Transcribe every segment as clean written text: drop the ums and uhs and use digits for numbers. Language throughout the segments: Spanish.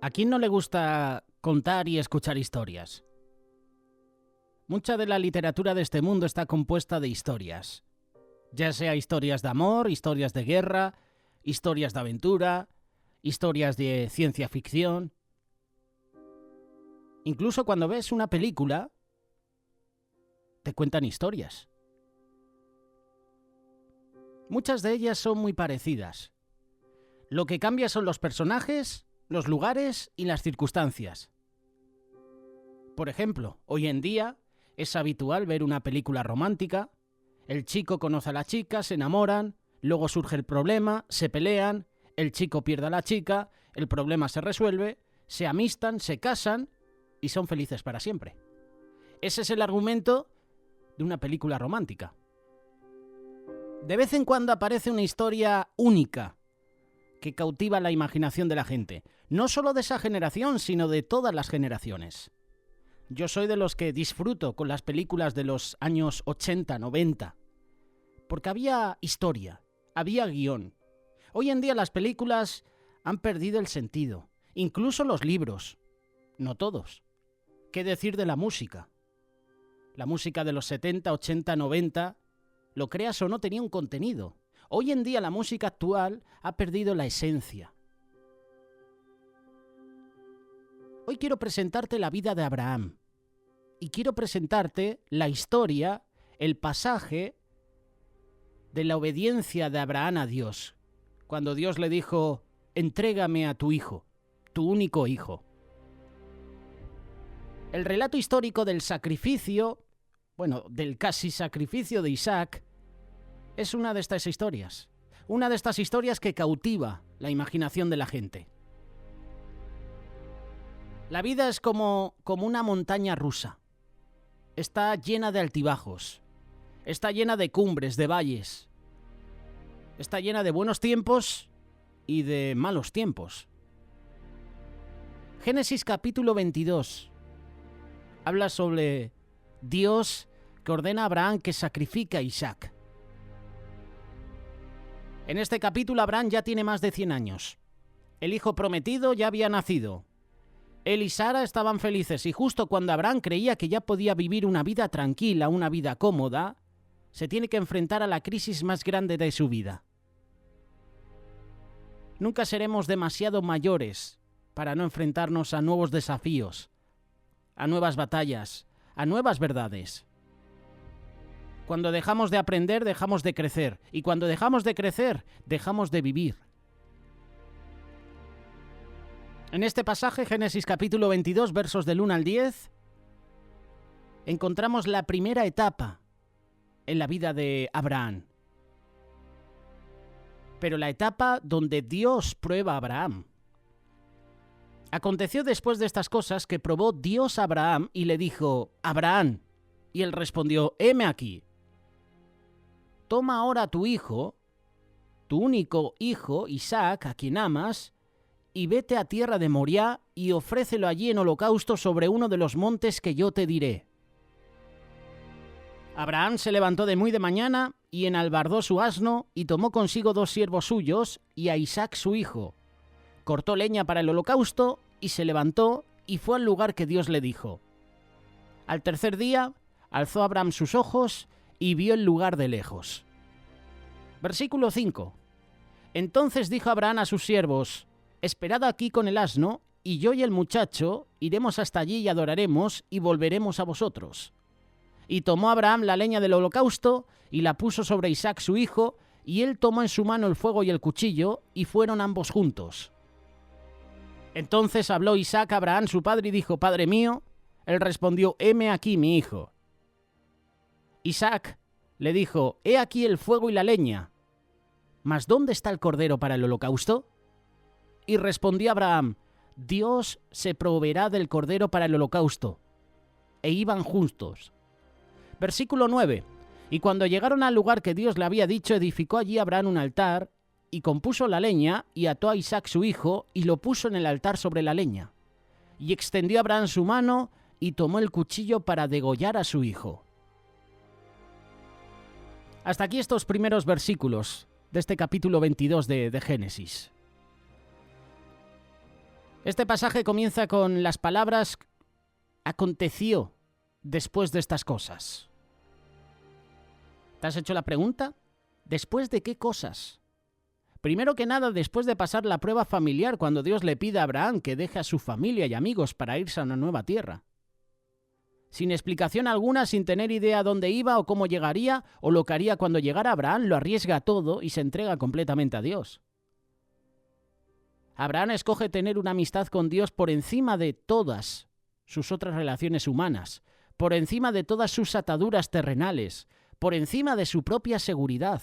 ¿A quién no le gusta contar y escuchar historias? Mucha de la literatura de este mundo está compuesta de historias. Ya sea historias de amor, historias de guerra, historias de aventura, historias de ciencia ficción. Incluso cuando ves una película, te cuentan historias. Muchas de ellas son muy parecidas. Lo que cambia son los personajes, los lugares y las circunstancias. Por ejemplo, hoy en día es habitual ver una película romántica. El chico conoce a la chica, se enamoran, luego surge el problema, se pelean, el chico pierde a la chica, el problema se resuelve, se amistan, se casan y son felices para siempre. Ese es el argumento de una película romántica. De vez en cuando aparece una historia única que cautiva la imaginación de la gente, no solo de esa generación, sino de todas las generaciones. Yo soy de los que disfruto con las películas de los años 80, 90, porque había historia, había guión. Hoy en día las películas han perdido el sentido, incluso los libros, no todos. ¿Qué decir de la música? La música de los 70, 80, 90, lo creas o no, tenía un contenido. Hoy en día la música actual ha perdido la esencia. Hoy quiero presentarte la vida de Abraham y quiero presentarte la historia, el pasaje de la obediencia de Abraham a Dios, cuando Dios le dijo: entrégame a tu hijo, tu único hijo. El relato histórico del sacrificio, del casi sacrificio de Isaac, es una de estas historias. Una de estas historias que cautiva la imaginación de la gente. La vida es como una montaña rusa. Está llena de altibajos. Está llena de cumbres, de valles. Está llena de buenos tiempos y de malos tiempos. Génesis capítulo 22 habla sobre Dios que ordena a Abraham que sacrifique a Isaac. En este capítulo Abraham ya tiene más de 100 años. El hijo prometido ya había nacido. Él y Sara estaban felices y justo cuando Abraham creía que ya podía vivir una vida tranquila, una vida cómoda, se tiene que enfrentar a la crisis más grande de su vida. Nunca seremos demasiado mayores para no enfrentarnos a nuevos desafíos, a nuevas batallas, a nuevas verdades. Cuando dejamos de aprender, dejamos de crecer. Y cuando dejamos de crecer, dejamos de vivir. En este pasaje, Génesis capítulo 22, versos del 1 al 10, encontramos la primera etapa en la vida de Abraham. Pero la etapa donde Dios prueba a Abraham. Aconteció después de estas cosas que probó Dios a Abraham y le dijo: Abraham. Y él respondió: heme aquí. Toma ahora a tu hijo, tu único hijo, Isaac, a quien amas, y vete a tierra de Moriah y ofrécelo allí en holocausto sobre uno de los montes que yo te diré. Abraham se levantó de muy de mañana y enalbardó su asno y tomó consigo 2 siervos suyos y a Isaac su hijo. Cortó leña para el holocausto y se levantó y fue al lugar que Dios le dijo. Al tercer día alzó Abraham sus ojos y vio el lugar de lejos. Versículo 5. Entonces dijo Abraham a sus siervos: esperad aquí con el asno, y yo y el muchacho iremos hasta allí y adoraremos, y volveremos a vosotros. Y tomó Abraham la leña del holocausto, y la puso sobre Isaac su hijo, y él tomó en su mano el fuego y el cuchillo, y fueron ambos juntos. Entonces habló Isaac a Abraham su padre y dijo: Padre mío. Él respondió: heme aquí mi hijo. Isaac le dijo: he aquí el fuego y la leña, mas ¿dónde está el cordero para el holocausto? Y respondió Abraham: Dios se proveerá del cordero para el holocausto. E iban juntos. Versículo 9. Y cuando llegaron al lugar que Dios le había dicho, edificó allí Abraham un altar, y compuso la leña, y ató a Isaac su hijo, y lo puso en el altar sobre la leña. Y extendió Abraham su mano, y tomó el cuchillo para degollar a su hijo. Hasta aquí estos primeros versículos de este capítulo 22 de Génesis. Este pasaje comienza con las palabras «aconteció después de estas cosas». ¿Te has hecho la pregunta? ¿Después de qué cosas? Primero que nada, después de pasar la prueba familiar, cuando Dios le pide a Abraham que deje a su familia y amigos para irse a una nueva tierra. Sin explicación alguna, sin tener idea dónde iba o cómo llegaría o lo que haría cuando llegara, Abraham lo arriesga todo y se entrega completamente a Dios. Abraham escoge tener una amistad con Dios por encima de todas sus otras relaciones humanas, por encima de todas sus ataduras terrenales, por encima de su propia seguridad.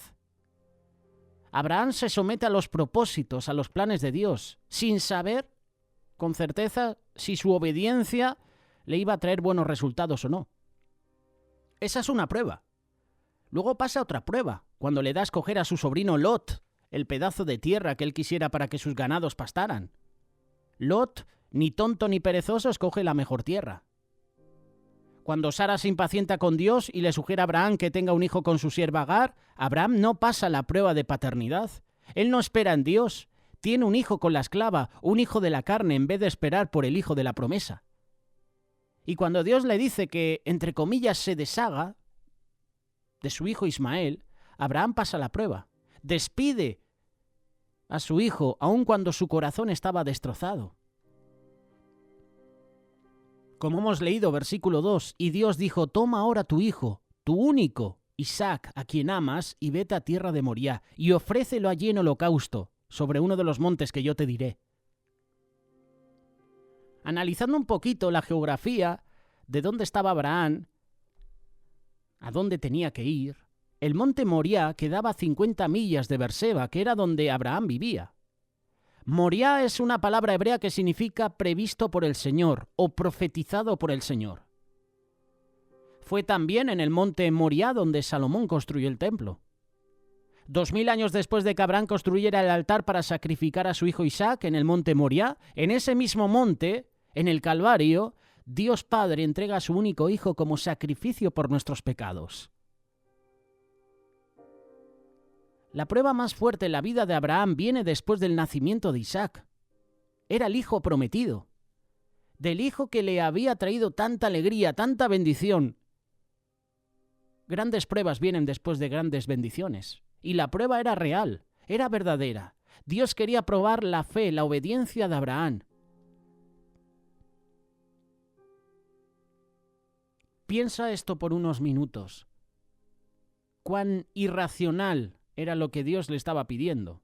Abraham se somete a los propósitos, a los planes de Dios, sin saber con certeza si su obediencia le iba a traer buenos resultados o no. Esa es una prueba. Luego pasa otra prueba, cuando le da a escoger a su sobrino Lot el pedazo de tierra que él quisiera para que sus ganados pastaran. Lot, ni tonto ni perezoso, escoge la mejor tierra. Cuando Sara se impacienta con Dios y le sugiere a Abraham que tenga un hijo con su sierva Agar, Abraham no pasa la prueba de paternidad. Él no espera en Dios. Tiene un hijo con la esclava, un hijo de la carne, en vez de esperar por el hijo de la promesa. Y cuando Dios le dice que, entre comillas, se deshaga de su hijo Ismael, Abraham pasa la prueba. Despide a su hijo, aun cuando su corazón estaba destrozado. Como hemos leído, versículo 2, y Dios dijo, toma ahora tu hijo, tu único, Isaac, a quien amas, y vete a tierra de Moriah, y ofrécelo allí en holocausto, sobre uno de los montes que yo te diré. Analizando un poquito la geografía de dónde estaba Abraham, a dónde tenía que ir, el monte Moriah quedaba a 50 millas de Berseba, que era donde Abraham vivía. Moriah es una palabra hebrea que significa previsto por el Señor o profetizado por el Señor. Fue también en el monte Moriah donde Salomón construyó el templo. 2000 años después de que Abraham construyera el altar para sacrificar a su hijo Isaac en el monte Moriah, en ese mismo monte, en el Calvario, Dios Padre entrega a su único hijo como sacrificio por nuestros pecados. La prueba más fuerte en la vida de Abraham viene después del nacimiento de Isaac. Era el hijo prometido, del hijo que le había traído tanta alegría, tanta bendición. Grandes pruebas vienen después de grandes bendiciones. Y la prueba era real, era verdadera. Dios quería probar la fe, la obediencia de Abraham. Piensa esto por unos minutos. Cuán irracional era lo que Dios le estaba pidiendo.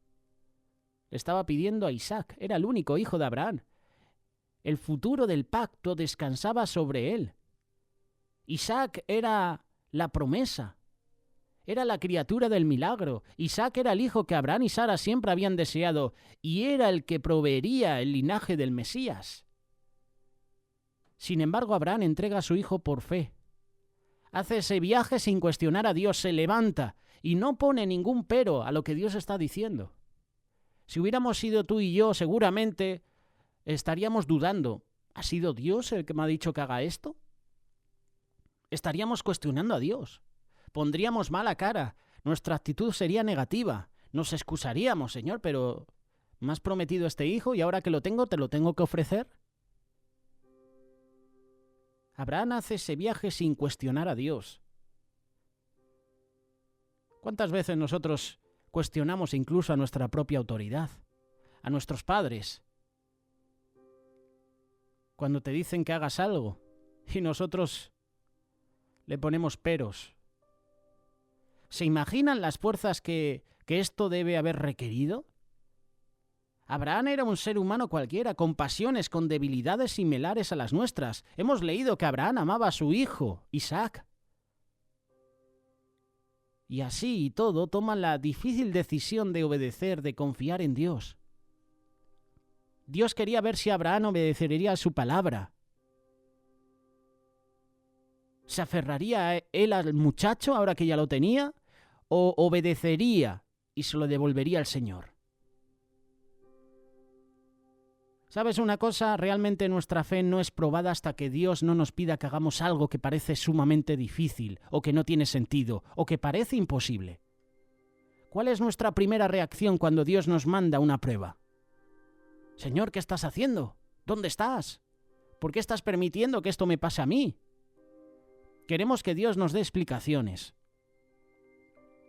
Le estaba pidiendo a Isaac, era el único hijo de Abraham. El futuro del pacto descansaba sobre él. Isaac era la promesa, era la criatura del milagro. Isaac era el hijo que Abraham y Sara siempre habían deseado y era el que proveería el linaje del Mesías. Sin embargo, Abraham entrega a su hijo por fe. Hace ese viaje sin cuestionar a Dios, se levanta y no pone ningún pero a lo que Dios está diciendo. Si hubiéramos sido tú y yo, seguramente estaríamos dudando. ¿Ha sido Dios el que me ha dicho que haga esto? Estaríamos cuestionando a Dios. Pondríamos mala cara. Nuestra actitud sería negativa. Nos excusaríamos, Señor, pero ¿me has prometido este hijo y ahora que lo tengo, te lo tengo que ofrecer? Abraham hace ese viaje sin cuestionar a Dios. ¿Cuántas veces nosotros cuestionamos incluso a nuestra propia autoridad, a nuestros padres? Cuando te dicen que hagas algo y nosotros le ponemos peros. ¿Se imaginan las fuerzas que esto debe haber requerido? Abraham era un ser humano cualquiera, con pasiones, con debilidades similares a las nuestras. Hemos leído que Abraham amaba a su hijo, Isaac. Y así y todo toma la difícil decisión de obedecer, de confiar en Dios. Dios quería ver si Abraham obedecería a su palabra. ¿Se aferraría él al muchacho ahora que ya lo tenía? ¿O obedecería y se lo devolvería al Señor? ¿Sabes una cosa? Realmente nuestra fe no es probada hasta que Dios no nos pida que hagamos algo que parece sumamente difícil, o que no tiene sentido, o que parece imposible. ¿Cuál es nuestra primera reacción cuando Dios nos manda una prueba? Señor, ¿qué estás haciendo? ¿Dónde estás? ¿Por qué estás permitiendo que esto me pase a mí? Queremos que Dios nos dé explicaciones.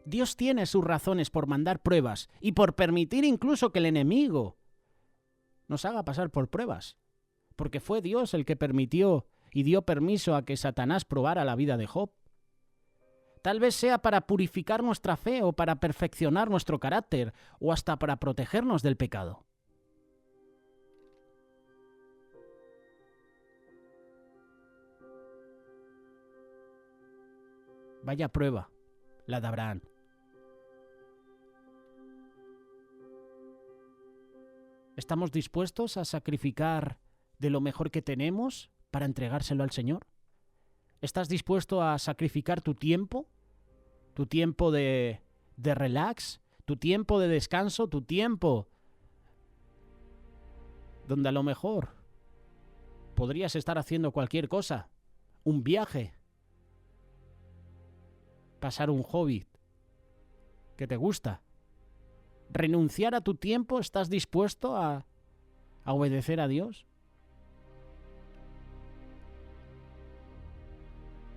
Dios tiene sus razones por mandar pruebas y por permitir incluso que el enemigo nos haga pasar por pruebas. Porque fue Dios el que permitió y dio permiso a que Satanás probara la vida de Job. Tal vez sea para purificar nuestra fe o para perfeccionar nuestro carácter o hasta para protegernos del pecado. Vaya prueba, la de Abraham. ¿Estamos dispuestos a sacrificar de lo mejor que tenemos para entregárselo al Señor? ¿Estás dispuesto a sacrificar tu tiempo de relax, tu tiempo de descanso, tu tiempo donde a lo mejor podrías estar haciendo cualquier cosa, un viaje, pasar un hobby que te gusta? ¿Renunciar a tu tiempo? ¿Estás dispuesto a obedecer a Dios?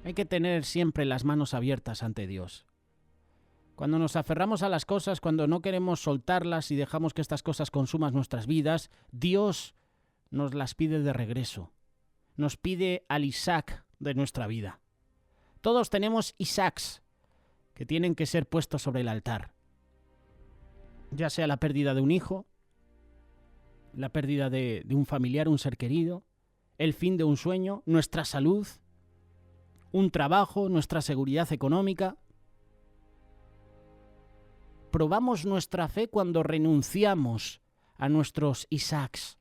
Hay que tener siempre las manos abiertas ante Dios. Cuando nos aferramos a las cosas, cuando no queremos soltarlas y dejamos que estas cosas consuman nuestras vidas, Dios nos las pide de regreso. Nos pide al Isaac de nuestra vida. Todos tenemos Isaacs que tienen que ser puestos sobre el altar. Ya sea la pérdida de un hijo, la pérdida de un familiar, un ser querido, el fin de un sueño, nuestra salud, un trabajo, nuestra seguridad económica. Probamos nuestra fe cuando renunciamos a nuestros Isaacs.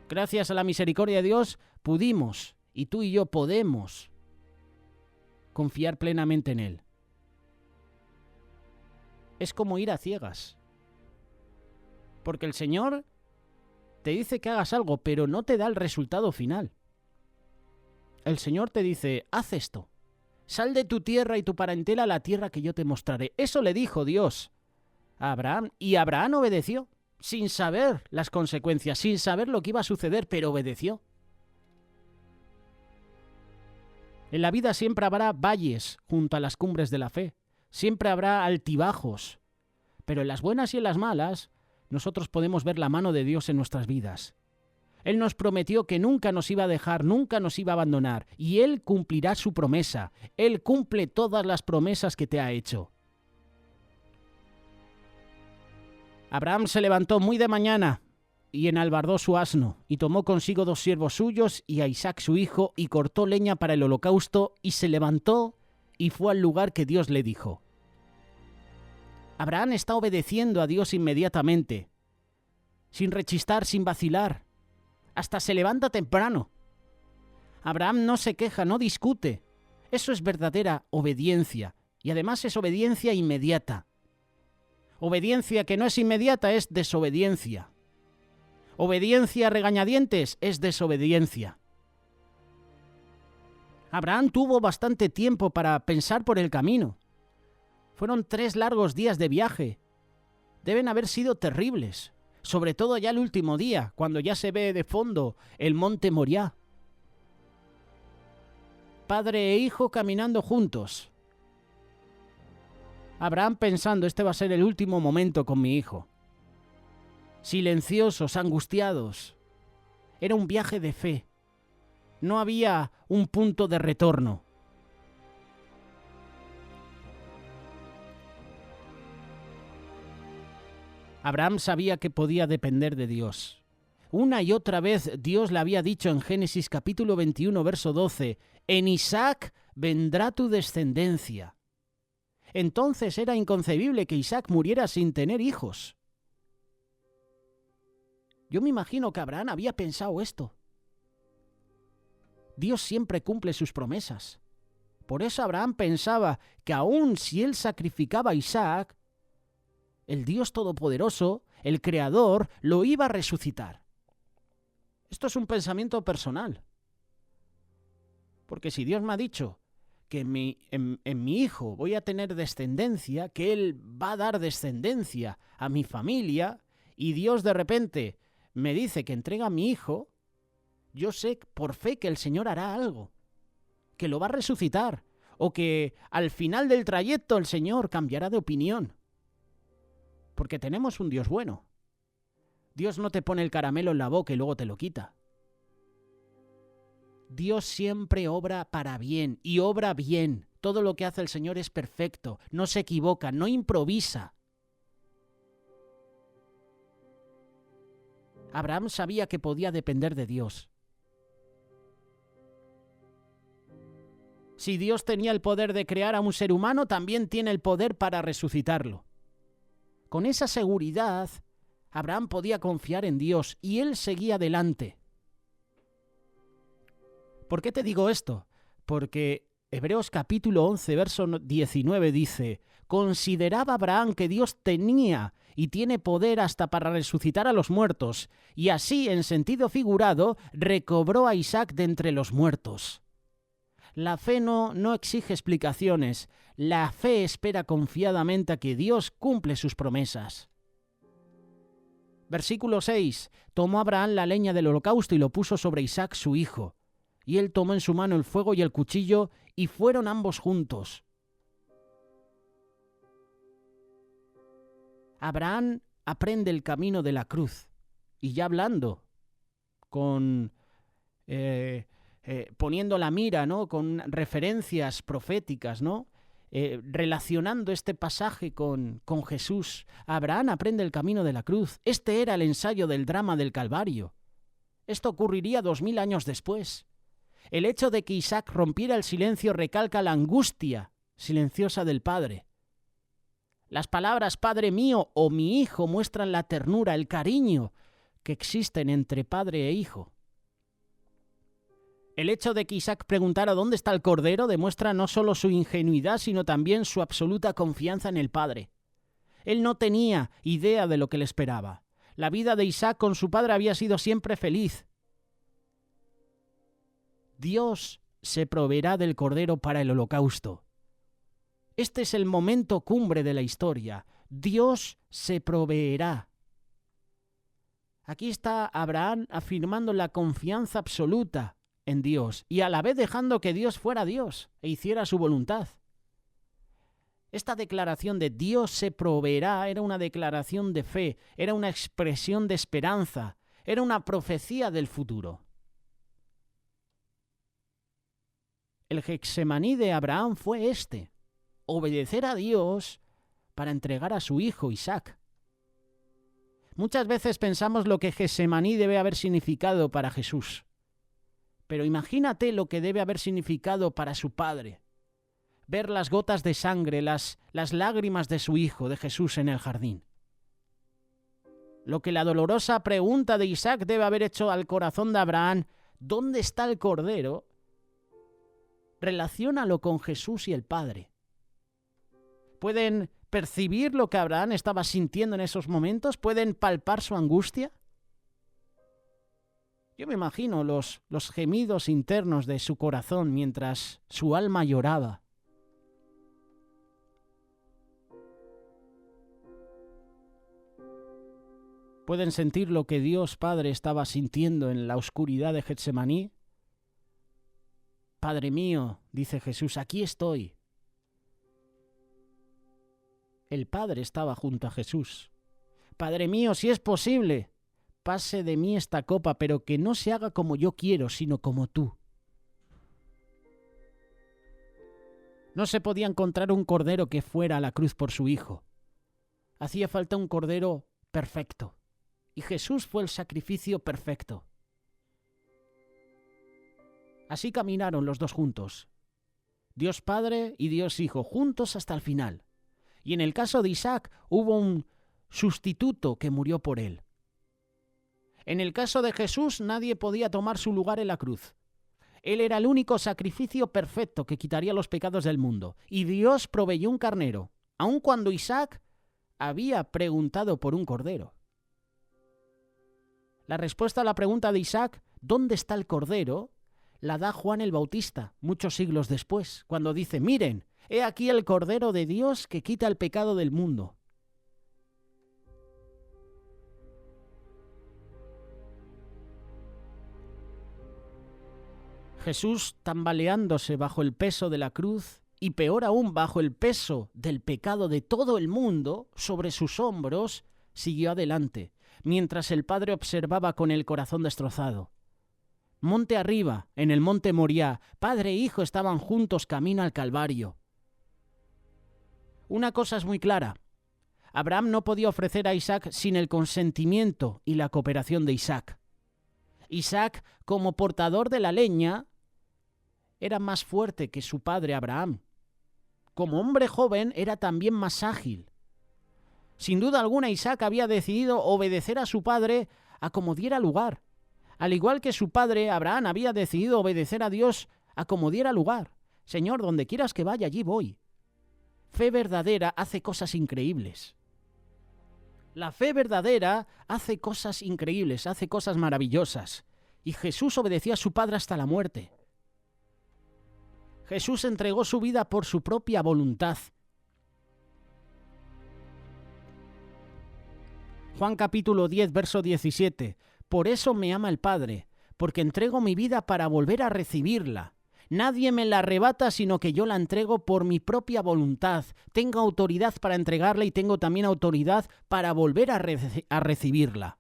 Gracias a la misericordia de Dios pudimos, y tú y yo podemos, confiar plenamente en Él. Es como ir a ciegas. Porque el Señor te dice que hagas algo, pero no te da el resultado final. El Señor te dice, haz esto. Sal de tu tierra y tu parentela a la tierra que yo te mostraré. Eso le dijo Dios a Abraham. Y Abraham obedeció, sin saber las consecuencias, sin saber lo que iba a suceder, pero obedeció. En la vida siempre habrá valles junto a las cumbres de la fe. Siempre habrá altibajos. Pero en las buenas y en las malas, nosotros podemos ver la mano de Dios en nuestras vidas. Él nos prometió que nunca nos iba a dejar, nunca nos iba a abandonar, y Él cumplirá su promesa. Él cumple todas las promesas que te ha hecho. Abraham se levantó muy de mañana y enalbardó su asno, y tomó consigo 2 siervos suyos y a Isaac su hijo, y cortó leña para el holocausto, y se levantó y fue al lugar que Dios le dijo. Abraham está obedeciendo a Dios inmediatamente, sin rechistar, sin vacilar. Hasta se levanta temprano. Abraham no se queja, no discute. Eso es verdadera obediencia. Y además es obediencia inmediata. Obediencia que no es inmediata es desobediencia. Obediencia a regañadientes es desobediencia. Abraham tuvo bastante tiempo para pensar por el camino. Fueron 3 largos días de viaje. Deben haber sido terribles. Sobre todo ya el último día, cuando ya se ve de fondo el monte Moriah. Padre e hijo caminando juntos. Abraham pensando, este va a ser el último momento con mi hijo. Silenciosos, angustiados. Era un viaje de fe. No había un punto de retorno. Abraham sabía que podía depender de Dios. Una y otra vez Dios le había dicho en Génesis capítulo 21, verso 12, «En Isaac vendrá tu descendencia». Entonces era inconcebible que Isaac muriera sin tener hijos. Yo me imagino que Abraham había pensado esto. Dios siempre cumple sus promesas. Por eso Abraham pensaba que aun si él sacrificaba a Isaac, el Dios Todopoderoso, el Creador, lo iba a resucitar. Esto es un pensamiento personal. Porque si Dios me ha dicho que en mi hijo voy a tener descendencia, que Él va a dar descendencia a mi familia, y Dios de repente me dice que entrega a mi hijo, yo sé por fe que el Señor hará algo, que lo va a resucitar, o que al final del trayecto el Señor cambiará de opinión. Porque tenemos un Dios bueno. Dios no te pone el caramelo en la boca y luego te lo quita. Dios siempre obra para bien y obra bien. Todo lo que hace el Señor es perfecto, no se equivoca, no improvisa. Abraham sabía que podía depender de Dios. Si Dios tenía el poder de crear a un ser humano, también tiene el poder para resucitarlo. Con esa seguridad, Abraham podía confiar en Dios y él seguía adelante. ¿Por qué te digo esto? Porque Hebreos capítulo 11, verso 19 dice: consideraba Abraham que Dios tenía y tiene poder hasta para resucitar a los muertos, y así, en sentido figurado, recobró a Isaac de entre los muertos. La fe no exige explicaciones. La fe espera confiadamente a que Dios cumple sus promesas. Versículo 6. Tomó Abraham la leña del holocausto y lo puso sobre Isaac su hijo. Y él tomó en su mano el fuego y el cuchillo, y fueron ambos juntos. Abraham aprende el camino de la cruz. Y ya hablando, poniendo la mira, ¿no?, con referencias proféticas, ¿no?, relacionando este pasaje con Jesús. Abraham aprende el camino de la cruz. Este era el ensayo del drama del Calvario. Esto ocurriría 2000 años después. El hecho de que Isaac rompiera el silencio recalca la angustia silenciosa del padre. Las palabras «Padre mío» o «mi hijo» muestran la ternura, el cariño que existen entre padre e hijo. El hecho de que Isaac preguntara ¿dónde está el cordero? Demuestra no solo su ingenuidad, sino también su absoluta confianza en el padre. Él no tenía idea de lo que le esperaba. La vida de Isaac con su padre había sido siempre feliz. Dios se proveerá del cordero para el holocausto. Este es el momento cumbre de la historia. Dios se proveerá. Aquí está Abraham afirmando la confianza absoluta en Dios y a la vez dejando que Dios fuera Dios e hiciera su voluntad. Esta declaración de Dios se proveerá era una declaración de fe, era una expresión de esperanza, era una profecía del futuro. El Getsemaní de Abraham fue obedecer a Dios para entregar a su hijo Isaac. Muchas veces pensamos lo que Getsemaní debe haber significado para Jesús. Pero imagínate lo que debe haber significado para su padre. Ver las gotas de sangre, las lágrimas de su hijo, de Jesús en el jardín. Lo que la dolorosa pregunta de Isaac debe haber hecho al corazón de Abraham, ¿dónde está el cordero?, relaciónalo con Jesús y el Padre. ¿Pueden percibir lo que Abraham estaba sintiendo en esos momentos? ¿Pueden palpar su angustia? Yo me imagino los gemidos internos de su corazón mientras su alma lloraba. ¿Pueden sentir lo que Dios Padre estaba sintiendo en la oscuridad de Getsemaní? Padre mío, dice Jesús, aquí estoy. El Padre estaba junto a Jesús. Padre mío, si es posible, pase de mí esta copa, pero que no se haga como yo quiero, sino como tú. No se podía encontrar un cordero que fuera a la cruz por su hijo. Hacía falta un cordero perfecto. Y Jesús fue el sacrificio perfecto. Así caminaron los dos juntos. Dios Padre y Dios Hijo, juntos hasta el final. Y en el caso de Isaac hubo un sustituto que murió por él. En el caso de Jesús nadie podía tomar su lugar en la cruz. Él era el único sacrificio perfecto que quitaría los pecados del mundo. Y Dios proveyó un carnero, aun cuando Isaac había preguntado por un cordero. La respuesta a la pregunta de Isaac, ¿dónde está el cordero?, la da Juan el Bautista, muchos siglos después, cuando dice, miren, he aquí el Cordero de Dios que quita el pecado del mundo. Jesús tambaleándose bajo el peso de la cruz y peor aún bajo el peso del pecado de todo el mundo sobre sus hombros, siguió adelante, mientras el Padre observaba con el corazón destrozado. Monte arriba, en el monte Moriah, Padre e Hijo estaban juntos camino al Calvario. Una cosa es muy clara. Abraham no podía ofrecer a Isaac sin el consentimiento y la cooperación de Isaac. Isaac, como portador de la leña, era más fuerte que su padre Abraham. Como hombre joven, era también más ágil. Sin duda alguna, Isaac había decidido obedecer a su padre a como diera lugar, al igual que su padre Abraham había decidido obedecer a Dios a como diera lugar. Señor, donde quieras que vaya, allí voy. Fe verdadera hace cosas increíbles. La fe verdadera hace cosas increíbles, hace cosas maravillosas. Y Jesús obedeció a su Padre hasta la muerte. Jesús entregó su vida por su propia voluntad. Juan capítulo 10, verso 17. Por eso me ama el Padre, porque entrego mi vida para volver a recibirla. Nadie me la arrebata, sino que yo la entrego por mi propia voluntad. Tengo autoridad para entregarla y tengo también autoridad para volver a recibirla.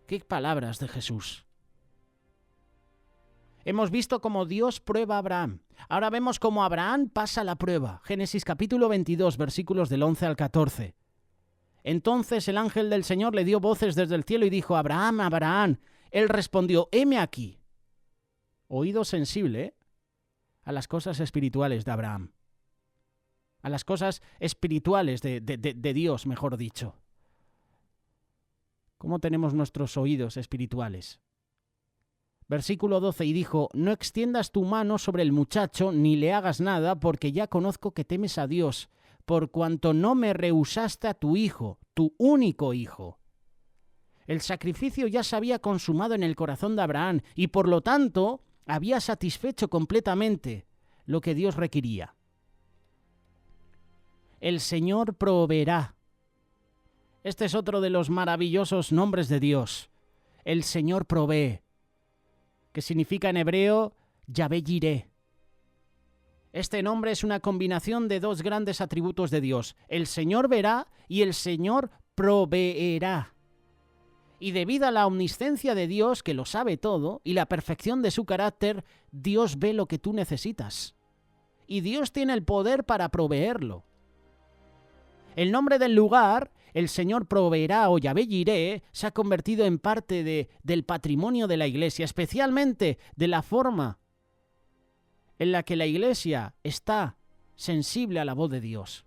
¡Qué palabras de Jesús! Hemos visto cómo Dios prueba a Abraham. Ahora vemos cómo Abraham pasa la prueba. Génesis capítulo 22, versículos del 11 al 14. Entonces el ángel del Señor le dio voces desde el cielo y dijo: Abraham, Abraham. Él respondió: heme aquí. Oído sensible a las cosas espirituales de Abraham. A las cosas espirituales de Dios, mejor dicho. ¿Cómo tenemos nuestros oídos espirituales? Versículo 12, y dijo: no extiendas tu mano sobre el muchacho, ni le hagas nada, porque ya conozco que temes a Dios, por cuanto no me rehusaste a tu hijo, tu único hijo. El sacrificio ya se había consumado en el corazón de Abraham, y por lo tanto había satisfecho completamente lo que Dios requería. El Señor proveerá. Este es otro de los maravillosos nombres de Dios. El Señor provee, que significa en hebreo Yahvé Jireh. Este nombre es una combinación de dos grandes atributos de Dios. El Señor verá y el Señor proveerá. Y debido a la omnisciencia de Dios, que lo sabe todo, y la perfección de su carácter, Dios ve lo que tú necesitas. Y Dios tiene el poder para proveerlo. El nombre del lugar, el Señor proveerá o Yahvé Jireh, se ha convertido en parte del patrimonio de la Iglesia, especialmente de la forma en la que la Iglesia está sensible a la voz de Dios.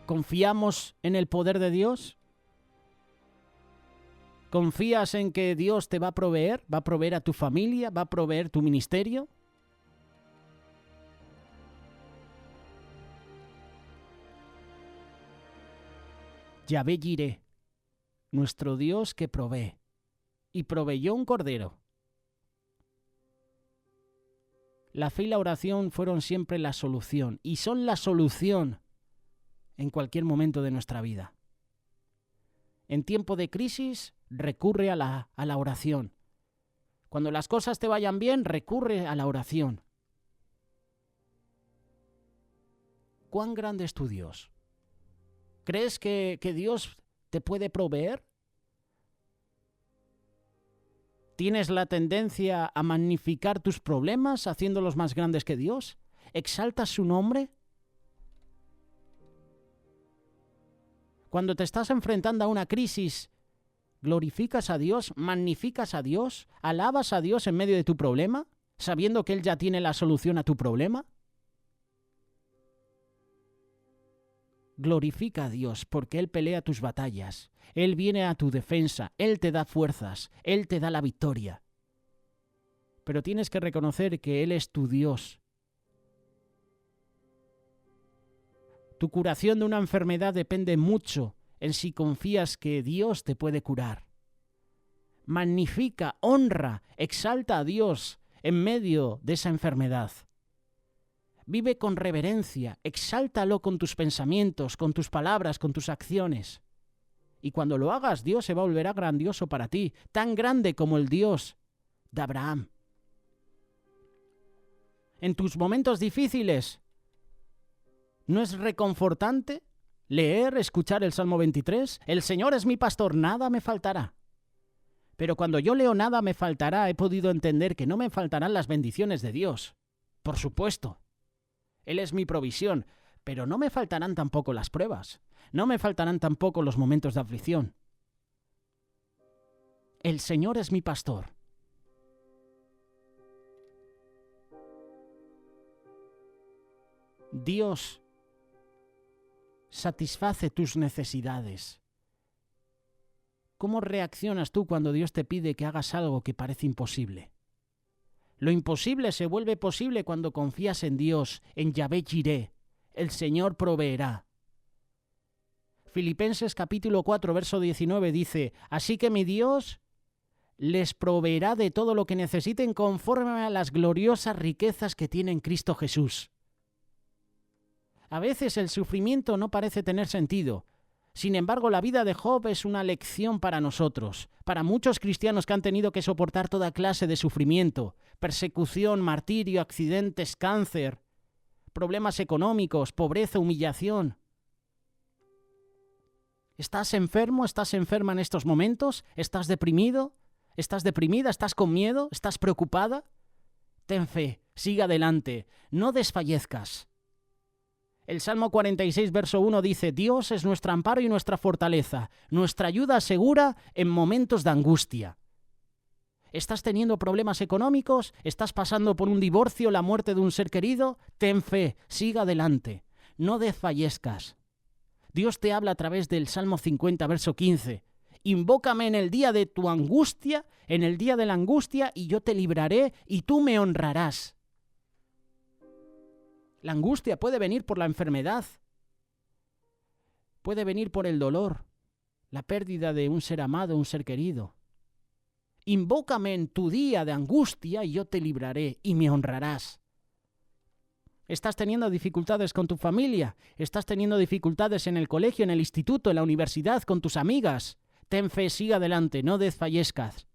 ¿Confiamos en el poder de Dios? ¿Confías en que Dios te va a proveer? ¿Va a proveer a tu familia? ¿Va a proveer tu ministerio? Yahvé Jireh, nuestro Dios que provee, y proveyó un cordero. La fe y la oración fueron siempre la solución, y son la solución en cualquier momento de nuestra vida. En tiempo de crisis, recurre a la oración. Cuando las cosas te vayan bien, recurre a la oración. ¿Cuán grande es tu Dios? ¿Crees que Dios te puede proveer? ¿Tienes la tendencia a magnificar tus problemas haciéndolos más grandes que Dios? ¿Exaltas su nombre? Cuando te estás enfrentando a una crisis, ¿glorificas a Dios? ¿Magnificas a Dios? ¿Alabas a Dios en medio de tu problema, sabiendo que Él ya tiene la solución a tu problema? Glorifica a Dios porque Él pelea tus batallas. Él viene a tu defensa. Él te da fuerzas. Él te da la victoria. Pero tienes que reconocer que Él es tu Dios. Tu curación de una enfermedad depende mucho en si confías que Dios te puede curar. Magnifica, honra, exalta a Dios en medio de esa enfermedad. Vive con reverencia, exáltalo con tus pensamientos, con tus palabras, con tus acciones. Y cuando lo hagas, Dios se volverá grandioso para ti, tan grande como el Dios de Abraham. En tus momentos difíciles, ¿no es reconfortante leer, escuchar el Salmo 23? El Señor es mi pastor, nada me faltará. Pero cuando yo leo nada me faltará, he podido entender que no me faltarán las bendiciones de Dios. Por supuesto. Él es mi provisión, pero no me faltarán tampoco las pruebas. No me faltarán tampoco los momentos de aflicción. El Señor es mi pastor. Dios satisface tus necesidades. ¿Cómo reaccionas tú cuando Dios te pide que hagas algo que parece imposible? Lo imposible se vuelve posible cuando confías en Dios, en Yahvé Jireh. El Señor proveerá. Filipenses capítulo 4, verso 19 dice: así que mi Dios les proveerá de todo lo que necesiten conforme a las gloriosas riquezas que tiene en Cristo Jesús. A veces el sufrimiento no parece tener sentido. Sin embargo, la vida de Job es una lección para nosotros, para muchos cristianos que han tenido que soportar toda clase de sufrimiento, persecución, martirio, accidentes, cáncer, problemas económicos, pobreza, humillación. ¿Estás enfermo? ¿Estás enferma en estos momentos? ¿Estás deprimido? ¿Estás deprimida? ¿Estás con miedo? ¿Estás preocupada? Ten fe, sigue adelante, no desfallezcas. El Salmo 46, verso 1 dice: Dios es nuestro amparo y nuestra fortaleza, nuestra ayuda segura en momentos de angustia. ¿Estás teniendo problemas económicos? ¿Estás pasando por un divorcio, la muerte de un ser querido? Ten fe, siga adelante, no desfallezcas. Dios te habla a través del Salmo 50, verso 15. Invócame en el día de tu angustia, en el día de la angustia, y yo te libraré y tú me honrarás. La angustia puede venir por la enfermedad, puede venir por el dolor, la pérdida de un ser amado, un ser querido. Invócame en tu día de angustia y yo te libraré y me honrarás. ¿Estás teniendo dificultades con tu familia? ¿Estás teniendo dificultades en el colegio, en el instituto, en la universidad, con tus amigas? Ten fe, sigue adelante, no desfallezcas.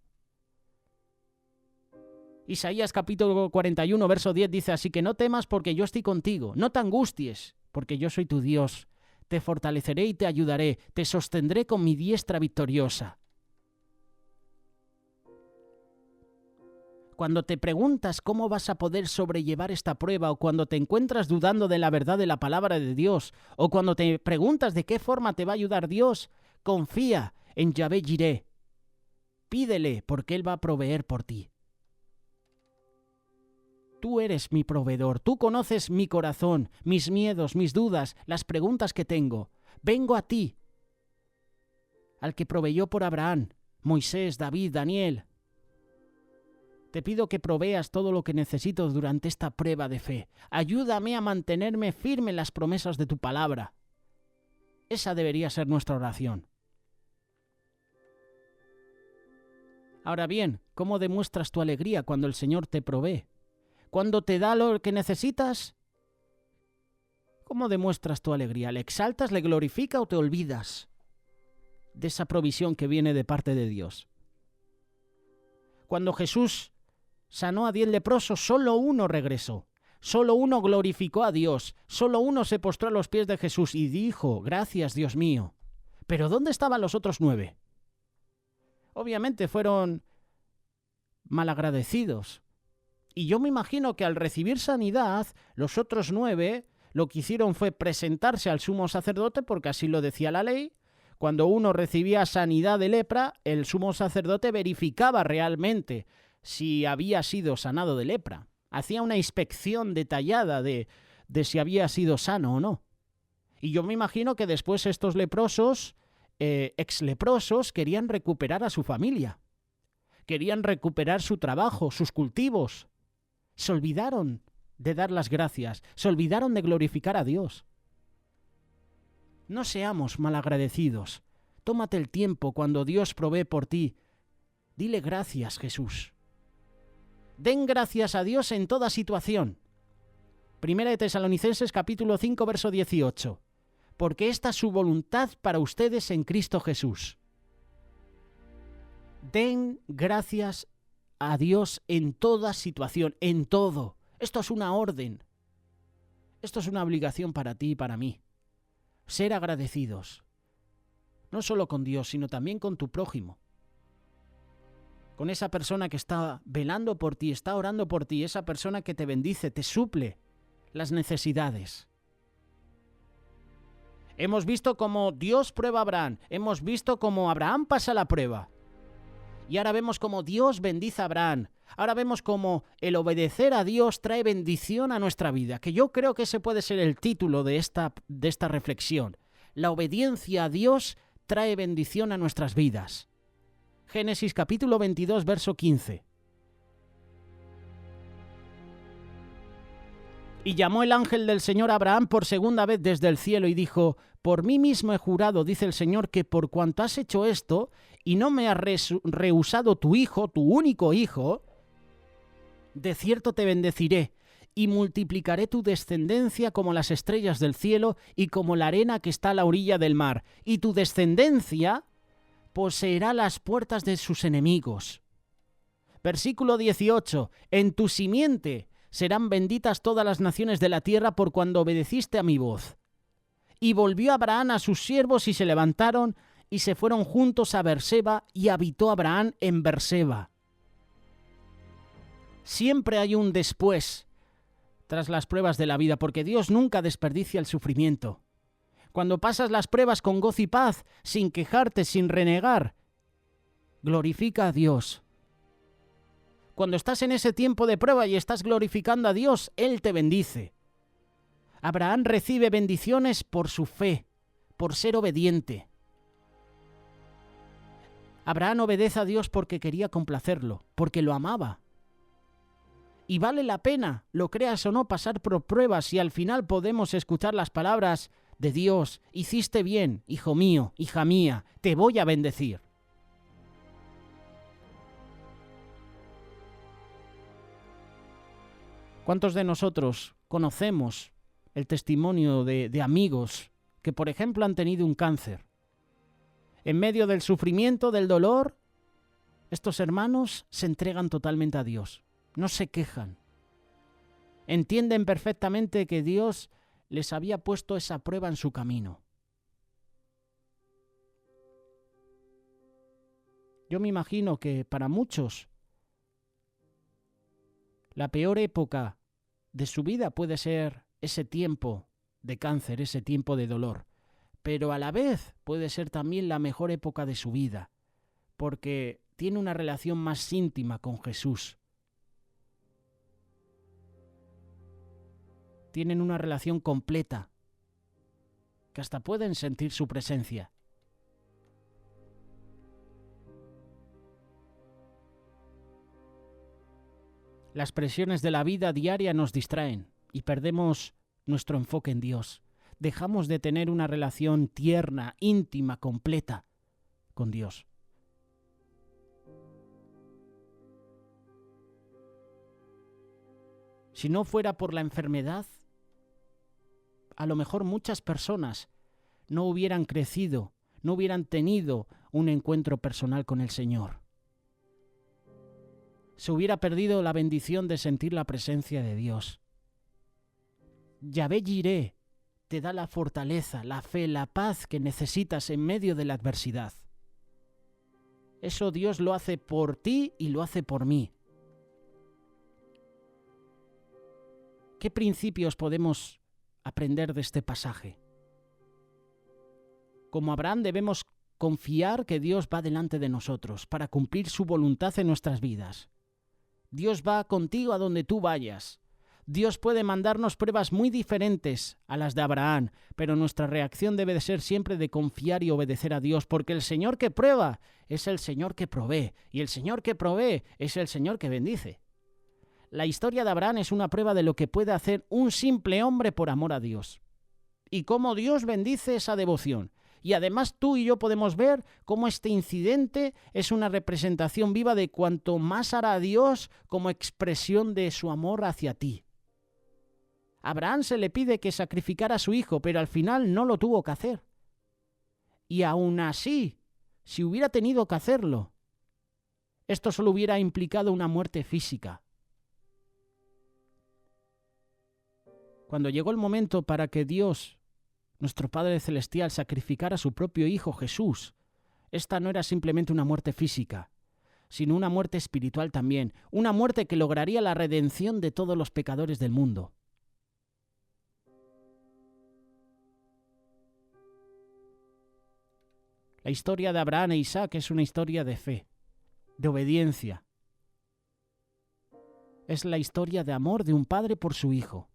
Isaías capítulo 41, verso 10 dice: así que no temas porque yo estoy contigo, no te angusties porque yo soy tu Dios. Te fortaleceré y te ayudaré, te sostendré con mi diestra victoriosa. Cuando te preguntas cómo vas a poder sobrellevar esta prueba, o cuando te encuentras dudando de la verdad de la palabra de Dios, o cuando te preguntas de qué forma te va a ayudar Dios, confía en Yahvé Jireh. Pídele porque Él va a proveer por ti. Tú eres mi proveedor, tú conoces mi corazón, mis miedos, mis dudas, las preguntas que tengo. Vengo a ti, al que proveyó por Abraham, Moisés, David, Daniel. Te pido que proveas todo lo que necesito durante esta prueba de fe. Ayúdame a mantenerme firme en las promesas de tu palabra. Esa debería ser nuestra oración. Ahora bien, ¿cómo demuestras tu alegría cuando el Señor te provee? Cuando te da lo que necesitas, ¿cómo demuestras tu alegría? ¿Le exaltas, le glorificas o te olvidas de esa provisión que viene de parte de Dios? Cuando Jesús sanó a 10 leprosos, solo uno regresó. Solo uno glorificó a Dios. Solo uno se postró a los pies de Jesús y dijo: gracias, Dios mío. ¿Pero dónde estaban los otros 9? Obviamente fueron malagradecidos. Y yo me imagino que al recibir sanidad, los otros 9 lo que hicieron fue presentarse al sumo sacerdote, porque así lo decía la ley. Cuando uno recibía sanidad de lepra, el sumo sacerdote verificaba realmente si había sido sanado de lepra. Hacía una inspección detallada de si había sido sano o no. Y yo me imagino que después estos leprosos, exleprosos, querían recuperar a su familia. Querían recuperar su trabajo, sus cultivos. Se olvidaron de dar las gracias, se olvidaron de glorificar a Dios. No seamos malagradecidos. Tómate el tiempo cuando Dios provee por ti. Dile gracias, Jesús. Den gracias a Dios en toda situación. Primera de Tesalonicenses capítulo 5, verso 18. porque esta es su voluntad para ustedes en Cristo Jesús. Den gracias a Dios en toda situación, en todo. Esto es una orden. Esto es una obligación para ti y para mí. Ser agradecidos. No solo con Dios, sino también con tu prójimo. Con esa persona que está velando por ti, está orando por ti, esa persona que te bendice, te suple las necesidades. Hemos visto cómo Dios prueba a Abraham, hemos visto cómo Abraham pasa la prueba. Y ahora vemos cómo Dios bendice a Abraham. Ahora vemos cómo el obedecer a Dios trae bendición a nuestra vida, que yo creo que ese puede ser el título de esta reflexión. La obediencia a Dios trae bendición a nuestras vidas. Génesis capítulo 22, verso 15. Y llamó el ángel del Señor a Abraham por segunda vez desde el cielo y dijo: por mí mismo he jurado, dice el Señor, que por cuanto has hecho esto y no me has rehusado tu hijo, tu único hijo, de cierto te bendeciré y multiplicaré tu descendencia como las estrellas del cielo y como la arena que está a la orilla del mar, y tu descendencia poseerá las puertas de sus enemigos. Versículo 18. En tu simiente serán benditas todas las naciones de la tierra por cuando obedeciste a mi voz. Y volvió Abraham a sus siervos y se levantaron y se fueron juntos a Berseba y habitó Abraham en Berseba. Siempre hay un después tras las pruebas de la vida, porque Dios nunca desperdicia el sufrimiento. Cuando pasas las pruebas con gozo y paz, sin quejarte, sin renegar, glorifica a Dios. Cuando estás en ese tiempo de prueba y estás glorificando a Dios, Él te bendice. Abraham recibe bendiciones por su fe, por ser obediente. Abraham obedece a Dios porque quería complacerlo, porque lo amaba. Y vale la pena, lo creas o no, pasar por pruebas y al final podemos escuchar las palabras de Dios: hiciste bien, hijo mío, hija mía, te voy a bendecir. ¿Cuántos de nosotros conocemos el testimonio de amigos que, por ejemplo, han tenido un cáncer? En medio del sufrimiento, del dolor, estos hermanos se entregan totalmente a Dios. No se quejan. Entienden perfectamente que Dios les había puesto esa prueba en su camino. Yo me imagino que para muchos la peor época de su vida puede ser ese tiempo de cáncer, ese tiempo de dolor. Pero a la vez puede ser también la mejor época de su vida, porque tiene una relación más íntima con Jesús. Tienen una relación completa, que hasta pueden sentir su presencia. Las presiones de la vida diaria nos distraen y perdemos nuestro enfoque en Dios. Dejamos de tener una relación tierna, íntima, completa con Dios. Si no fuera por la enfermedad, a lo mejor muchas personas no hubieran crecido, no hubieran tenido un encuentro personal con el Señor. Se hubiera perdido la bendición de sentir la presencia de Dios. Yahvé Jireh te da la fortaleza, la fe, la paz que necesitas en medio de la adversidad. Eso Dios lo hace por ti y lo hace por mí. ¿Qué principios podemos aprender de este pasaje? Como Abraham debemos confiar que Dios va delante de nosotros para cumplir su voluntad en nuestras vidas. Dios va contigo a donde tú vayas. Dios puede mandarnos pruebas muy diferentes a las de Abraham, pero nuestra reacción debe de ser siempre de confiar y obedecer a Dios, porque el Señor que prueba es el Señor que provee, y el Señor que provee es el Señor que bendice. La historia de Abraham es una prueba de lo que puede hacer un simple hombre por amor a Dios, y cómo Dios bendice esa devoción. Y además tú y yo podemos ver cómo este incidente es una representación viva de cuanto más hará Dios como expresión de su amor hacia ti. A Abraham se le pide que sacrificara a su hijo, pero al final no lo tuvo que hacer. Y aún así, si hubiera tenido que hacerlo, esto solo hubiera implicado una muerte física. Cuando llegó el momento para que Dios, nuestro Padre Celestial, sacrificara a su propio Hijo Jesús, esta no era simplemente una muerte física, sino una muerte espiritual también, una muerte que lograría la redención de todos los pecadores del mundo. La historia de Abraham e Isaac es una historia de fe, de obediencia. Es la historia de amor de un padre por su hijo.